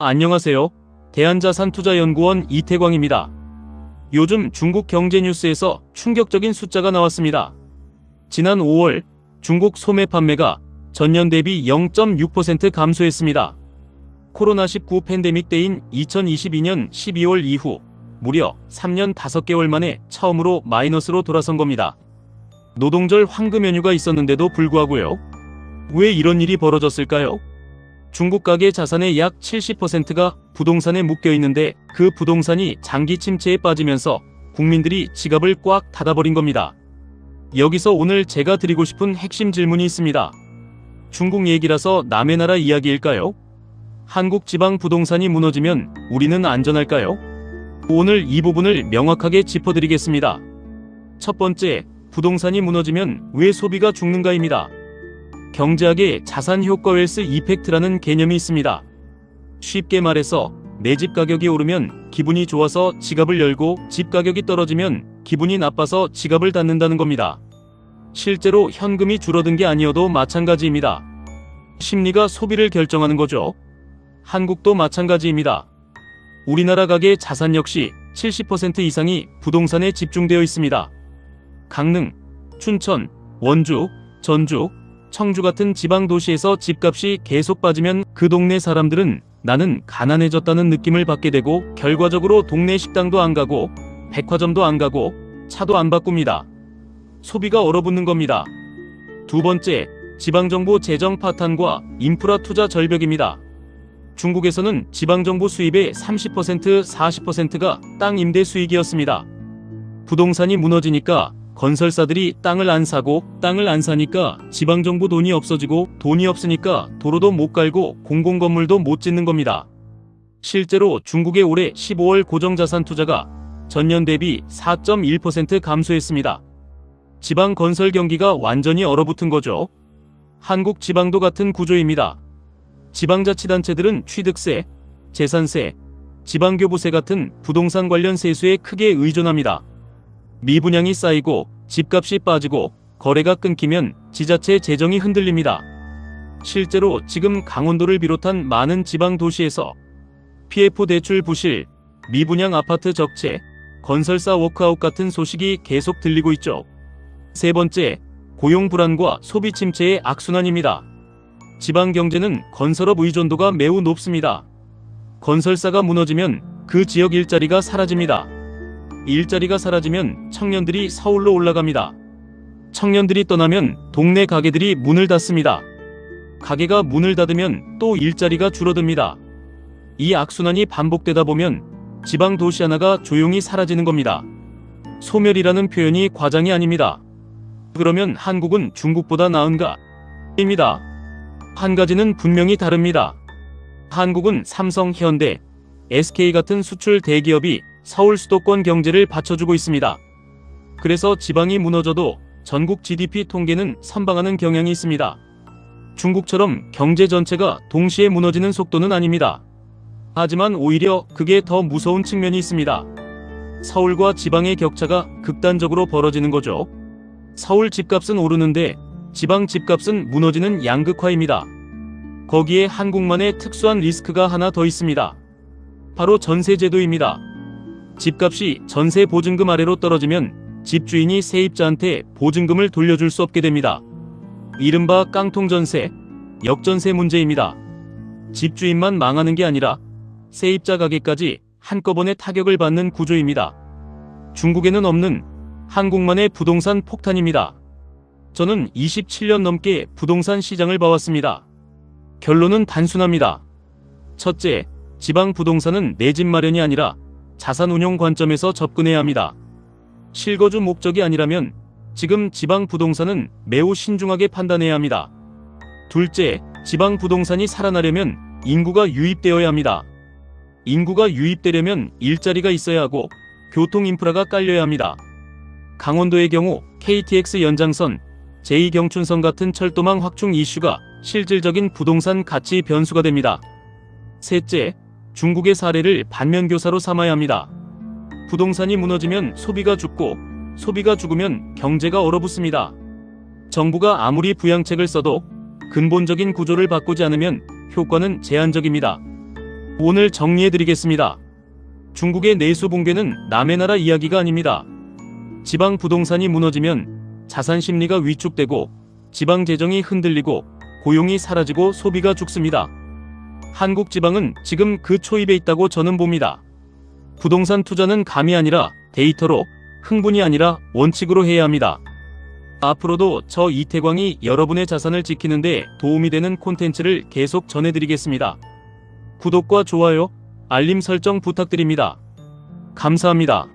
안녕하세요. 대한자산투자연구원 이태광입니다. 요즘 중국 경제 뉴스에서 충격적인 숫자가 나왔습니다. 지난 5월 중국 소매 판매가 전년 대비 0.6% 감소했습니다. 코로나19 팬데믹 때인 2022년 12월 이후 무려 3년 5개월 만에 처음으로 마이너스로 돌아선 겁니다. 노동절 황금 연휴가 있었는데도 불구하고요. 왜 이런 일이 벌어졌을까요? 중국 가계 자산의 약 70%가 부동산에 묶여 있는데 그 부동산이 장기 침체에 빠지면서 국민들이 지갑을 꽉 닫아버린 겁니다. 여기서 오늘 제가 드리고 싶은 핵심 질문이 있습니다. 중국 얘기라서 남의 나라 이야기일까요? 한국 지방 부동산이 무너지면 우리는 안전할까요? 오늘 이 부분을 명확하게 짚어드리겠습니다. 첫 번째, 부동산이 무너지면 왜 소비가 죽는가입니다. 경제학에 자산 효과 웰스 이펙트라는 개념이 있습니다. 쉽게 말해서 내 집 가격이 오르면 기분이 좋아서 지갑을 열고 집 가격이 떨어지면 기분이 나빠서 지갑을 닫는다는 겁니다. 실제로 현금이 줄어든 게 아니어도 마찬가지입니다. 심리가 소비를 결정하는 거죠. 한국도 마찬가지입니다. 우리나라 가계 자산 역시 70% 이상이 부동산에 집중되어 있습니다. 강릉, 춘천, 원주, 전주, 청주 같은 지방 도시에서 집값이 계속 빠지면 그 동네 사람들은 나는 가난해졌다는 느낌을 받게 되고 결과적으로 동네 식당도 안 가고 백화점도 안 가고 차도 안 바꿉니다. 소비가 얼어붙는 겁니다. 두 번째, 지방정부 재정 파탄과 인프라 투자 절벽입니다. 중국에서는 지방정부 수입의 30%, 40%가 땅 임대 수익이었습니다. 부동산이 무너지니까 건설사들이 땅을 안 사고 땅을 안 사니까 지방정부 돈이 없어지고 돈이 없으니까 도로도 못 갈고 공공건물도 못 짓는 겁니다. 실제로 중국의 올해 15월 고정자산 투자가 전년 대비 4.1% 감소했습니다. 지방 건설 경기가 완전히 얼어붙은 거죠. 한국 지방도 같은 구조입니다. 지방자치단체들은 취득세, 재산세, 지방교부세 같은 부동산 관련 세수에 크게 의존합니다. 미분양이 쌓이고 집값이 빠지고 거래가 끊기면 지자체 재정이 흔들립니다. 실제로 지금 강원도를 비롯한 많은 지방 도시에서 PF 대출 부실, 미분양 아파트 적체, 건설사 워크아웃 같은 소식이 계속 들리고 있죠. 세 번째, 고용 불안과 소비 침체의 악순환입니다. 지방 경제는 건설업 의존도가 매우 높습니다. 건설사가 무너지면 그 지역 일자리가 사라집니다. 일자리가 사라지면 청년들이 서울로 올라갑니다. 청년들이 떠나면 동네 가게들이 문을 닫습니다. 가게가 문을 닫으면 또 일자리가 줄어듭니다. 이 악순환이 반복되다 보면 지방 도시 하나가 조용히 사라지는 겁니다. 소멸이라는 표현이 과장이 아닙니다. 그러면 한국은 중국보다 나은가? 입니다. 한 가지는 분명히 다릅니다. 한국은 삼성, 현대, SK 같은 수출 대기업이 서울 수도권 경제를 받쳐주고 있습니다. 그래서 지방이 무너져도 전국 GDP 통계는 선방하는 경향이 있습니다. 중국처럼 경제 전체가 동시에 무너지는 속도는 아닙니다. 하지만 오히려 그게 더 무서운 측면이 있습니다. 서울과 지방의 격차가 극단적으로 벌어지는 거죠. 서울 집값은 오르는데 지방 집값은 무너지는 양극화입니다. 거기에 한국만의 특수한 리스크가 하나 더 있습니다. 바로 전세제도입니다. 집값이 전세 보증금 아래로 떨어지면 집주인이 세입자한테 보증금을 돌려줄 수 없게 됩니다. 이른바 깡통전세, 역전세 문제입니다. 집주인만 망하는 게 아니라 세입자 가게까지 한꺼번에 타격을 받는 구조입니다. 중국에는 없는 한국만의 부동산 폭탄입니다. 저는 27년 넘게 부동산 시장을 봐왔습니다. 결론은 단순합니다. 첫째, 지방 부동산은 내 집 마련이 아니라 자산 운용 관점에서 접근해야 합니다. 실거주 목적이 아니라면 지금 지방 부동산은 매우 신중하게 판단해야 합니다. 둘째, 지방 부동산이 살아나려면 인구가 유입되어야 합니다. 인구가 유입되려면 일자리가 있어야 하고 교통 인프라가 깔려야 합니다. 강원도의 경우 KTX 연장선, 제2경춘선 같은 철도망 확충 이슈가 실질적인 부동산 가치 변수가 됩니다. 셋째, 중국의 사례를 반면교사로 삼아야 합니다. 부동산이 무너지면 소비가 죽고 소비가 죽으면 경제가 얼어붙습니다. 정부가 아무리 부양책을 써도 근본적인 구조를 바꾸지 않으면 효과는 제한적입니다. 오늘 정리해드리겠습니다. 중국의 내수 붕괴는 남의 나라 이야기가 아닙니다. 지방 부동산이 무너지면 자산 심리가 위축되고 지방 재정이 흔들리고 고용이 사라지고 소비가 죽습니다. 한국 지방은 지금 그 초입에 있다고 저는 봅니다. 부동산 투자는 감이 아니라 데이터로, 흥분이 아니라 원칙으로 해야 합니다. 앞으로도 저 이태광이 여러분의 자산을 지키는 데 도움이 되는 콘텐츠를 계속 전해드리겠습니다. 구독과 좋아요, 알림 설정 부탁드립니다. 감사합니다.